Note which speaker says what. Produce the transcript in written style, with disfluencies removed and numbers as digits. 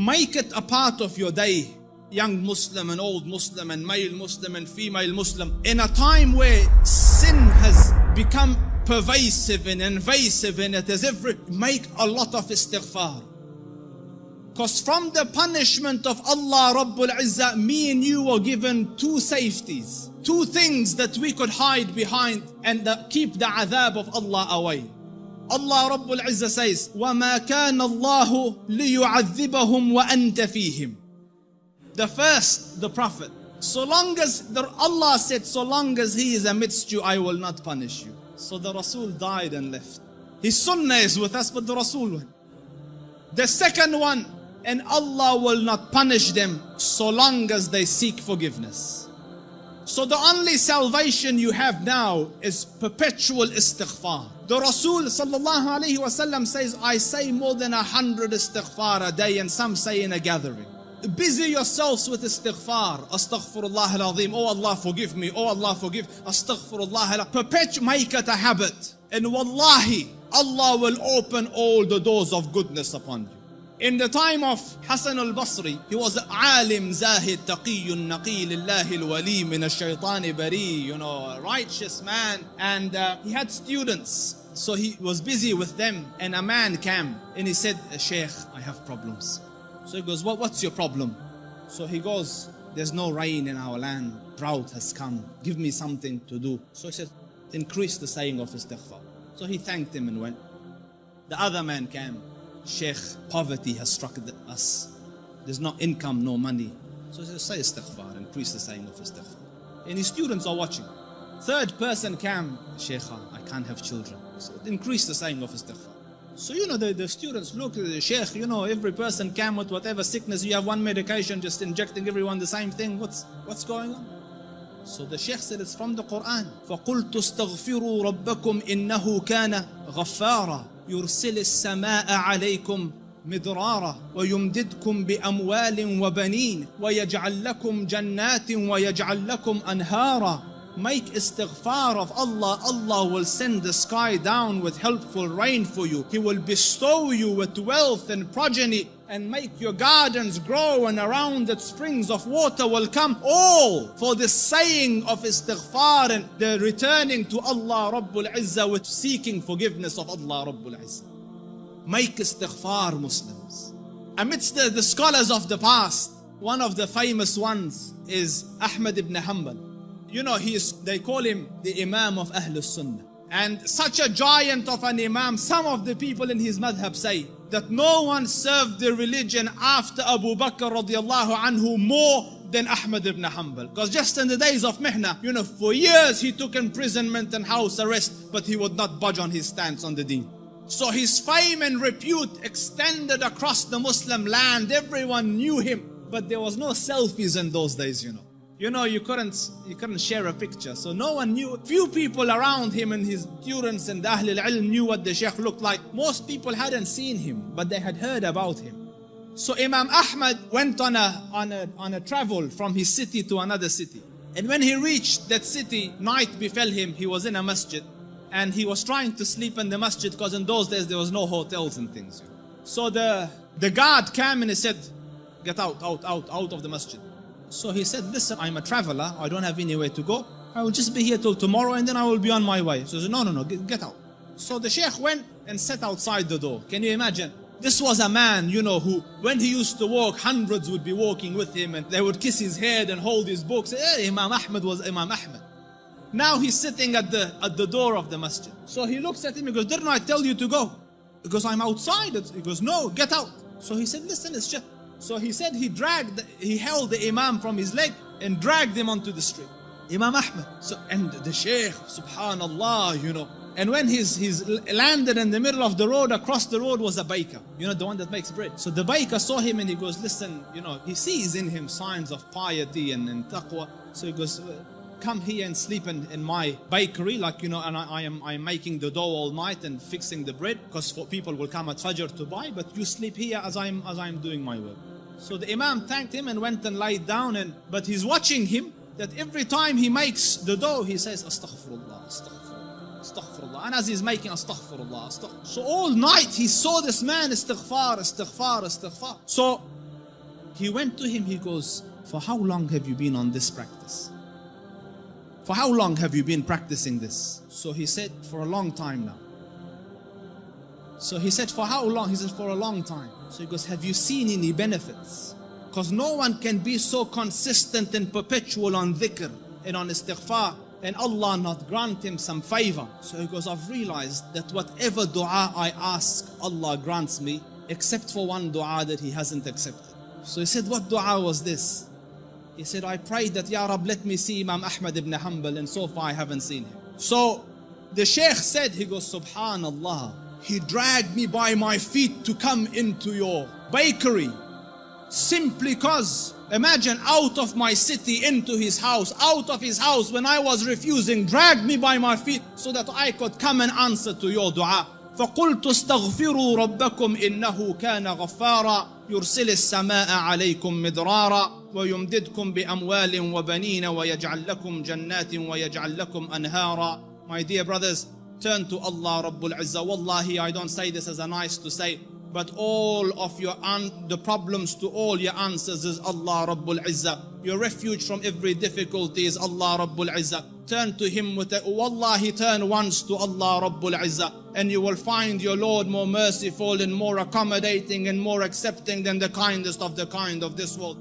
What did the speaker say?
Speaker 1: make it a part of your day, young Muslim and old Muslim and male Muslim and female Muslim, in a time where sin has become pervasive and invasive in it, as if make a lot of istighfar. Because from the punishment of Allah Rabbul Izzah, me and you were given two safeties, two things that we could hide behind and keep the adhab of Allah away. Allah Rabbul Izzah says, وَمَا كَانَ اللَّهُ لِيُعَذِّبَهُمْ وَأَنْتَ فِيهِمْ. The first, the Prophet, so long as Allah said, so long as he is amidst you, I will not punish you. So the Rasul died and left. His sunnah is with us, but the Rasul went. The second one, and Allah will not punish them so long as they seek forgiveness. So the only salvation you have now is perpetual istighfar. The Rasul sallallahu alayhi wasallam says, I say more than 100 istighfar a day, and some say in a gathering. Busy yourselves with istighfar. Astaghfirullah al-azim. Oh Allah forgive me. Oh Allah forgive. Astaghfirullah. Perpetual, make it a habit. And wallahi, Allah will open all the doors of goodness upon you. In the time of Hassan al-Basri, he was alim, zahid, taqiyyun, naqi, lillahi al-wali, min al-shaytani bari, a righteous man. And he had students. So he was busy with them. And a man came and he said, Shaykh, I have problems. So he goes, what's your problem? So he goes, there's no rain in our land. Drought has come. Give me something to do. So he said, increase the saying of istighfar. So he thanked him and went. The other man came. Sheikh, poverty has struck us. There's no income, no money. So he said, say istighfar, increase the saying of istighfar. And his students are watching. Third person came, Sheikh, I can't have children. So increase the saying of istighfar. So the students look at the Sheikh, every person came with whatever sickness. You have one medication, just injecting everyone the same thing. What's going on? So the Sheikh said, it's from the Quran. فَقُلْتُ اسْتَغْفِرُوا رَبَّكُمْ إِنَّهُ كَانَ غَفَّارًا يُرْسِلِ السَّمَاءَ عَلَيْكُمْ مِدْرَارًا وَيُمْدِدْكُمْ بِأَمْوَالٍ وَبَنِينَ وَيَجْعَلْ لَكُمْ جَنَّاتٍ وَيَجْعَلْ لَكُمْ أَنْهَارًا. Make istighfar of Allah. Allah will send the sky down with helpful rain for you. He will bestow you with wealth and progeny and make your gardens grow, and around it springs of water will come, all for the saying of istighfar and the returning to Allah Rabbul Izzah with seeking forgiveness of Allah Rabbul Izzah. Make istighfar, Muslims. Amidst the scholars of the past, one of the famous ones is Ahmad ibn Hanbal. They call him the Imam of Ahlul Sunnah. And such a giant of an Imam, some of the people in his madhab say that no one served the religion after Abu Bakr radiallahu anhu more than Ahmad ibn Hanbal. Because just in the days of Mihna, for years he took imprisonment and house arrest, but he would not budge on his stance on the deen. So his fame and repute extended across the Muslim land. Everyone knew him, but there was no selfies in those days, you couldn't share a picture. So no one knew. Few people around him and his students and Ahlul Ilm knew what the Shaykh looked like. Most people hadn't seen him, but they had heard about him. So Imam Ahmad went on a travel from his city to another city. And when he reached that city, night befell him. He was in a masjid and he was trying to sleep in the masjid, because in those days there was no hotels and things. So the guard came and he said, get out of the masjid. So he said, listen, I'm a traveler. I don't have anywhere to go. I will just be here till tomorrow and then I will be on my way. So he said, no, get out. So the Shaykh went and sat outside the door. Can you imagine? This was a man, who, when he used to walk, hundreds would be walking with him and they would kiss his head and hold his books. Imam Ahmad was Imam Ahmad. Now he's sitting at the door of the masjid. So he looks at him and goes, didn't I tell you to go? He goes, I'm outside. He goes, no, get out. So he said, listen, it's just... So he said he held the Imam from his leg and dragged him onto the street. Imam Ahmad. And the Shaykh, subhanallah, And when he's landed in the middle of the road, across the road was a baker, the one that makes bread. So the baker saw him and he goes, listen, he sees in him signs of piety and taqwa. So he goes, come here and sleep in my bakery, and I'm making the dough all night and fixing the bread, because people will come at Fajr to buy, but you sleep here as I'm doing my work. So the Imam thanked him and went and lied down, but he's watching him, that every time he makes the dough, he says, Astaghfirullah, Astaghfirullah, Astaghfirullah. And as he's making Astaghfirullah, Astaghfirullah. So all night he saw this man, Istighfar, Istighfar, Istighfar. So He went to him, he goes, for how long have you been on this practice? For how long have you been practicing this? So he said, for a long time now. So he said, for how long? He said, for a long time. So he goes, have you seen any benefits? Because no one can be so consistent and perpetual on dhikr and on istighfar and Allah not grant him some favor. So he goes, I've realized that whatever dua I ask, Allah grants me, except for one dua that he hasn't accepted. So he said, what dua was this? He said, I prayed that, Ya Rab, let me see Imam Ahmad ibn Hanbal, and so far I haven't seen him. So the Shaykh said, he goes, Subhanallah, he dragged me by my feet to come into your bakery. Simply because, imagine, out of my city into his house, out of his house when I was refusing, dragged me by my feet so that I could come and answer to your dua. فقلت استغفروا ربكم إنه كان غفارا يرسل السماء عليكم مدرارا ويمددكم بأموال وبنين ويجعل لكم جنات ويجعل لكم أنهارا. My dear brothers, turn to Allah Rabbul Izzah. Wallahi, I don't say this as a nice to say, but all of the problems to all your answers is Allah Rabbul Izzah. Your refuge from every difficulty is Allah Rabbul Izzah. Turn to Him with it. Wallahi, turn once to Allah Rabbul Izzah, and you will find your Lord more merciful and more accommodating and more accepting than the kindest of the kind of this world.